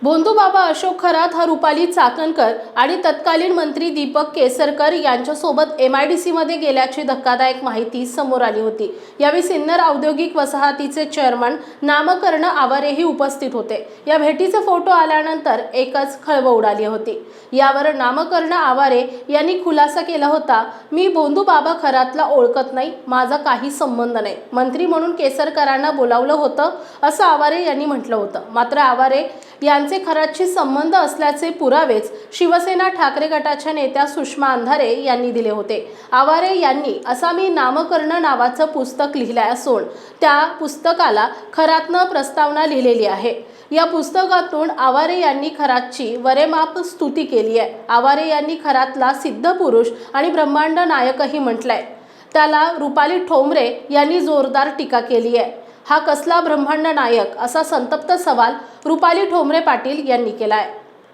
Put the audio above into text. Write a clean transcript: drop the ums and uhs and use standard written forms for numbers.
भोंदूबाबा अशोक खरात हा रुपाली चाकणकर आणि तत्कालीन मंत्री दीपक केसरकर यांच्यासोबत MIDC मध्ये गेल्याची धक्कादायक माहिती समोर आली होती। यावेळी सिन्नर औद्योगिक वसाहतीचे चेअरमन नामकर्ण आवारेही उपस्थित होते। या भेटीचे फोटो आल्यानंतर एकच खळबळ उडाली होती। यावर नामकर्ण आवारे यांनी खुलासा केला होता, मी भोंदूबाबा खरातला ओळखत नाही, माझा काही संबंध नाही, मंत्री म्हणून केसरकरांना बोलावलं होतं असं आवारे यांनी म्हटलं होतं। मात्र आवारे यांचे खरातशी संबंध असल्याचे पुरावेच शिवसेना ठाकरे गटाच्या नेत्या सुषमा अंधारे यांनी दिले होते। आवारे यांनी असा मी नामकर्ण नावाचं पुस्तक लिहिले असून त्या पुस्तकाला खरातनं प्रस्तावना लिहिलेली आहे। या पुस्तकातून आवारे यांनी खरातची वरेमाप स्तुती केली आहे। आवारे यांनी खरातला सिद्ध पुरुष आणि ब्रह्मांड नायकही म्हटलंय। त्याला रुपाली ठोंबरे यांनी जोरदार टीका केली आहे। हा कसला ब्रह्मांड नायक असा संतप्त सवाल रुपाली ठोंबरे पाटील यांनी केलाय।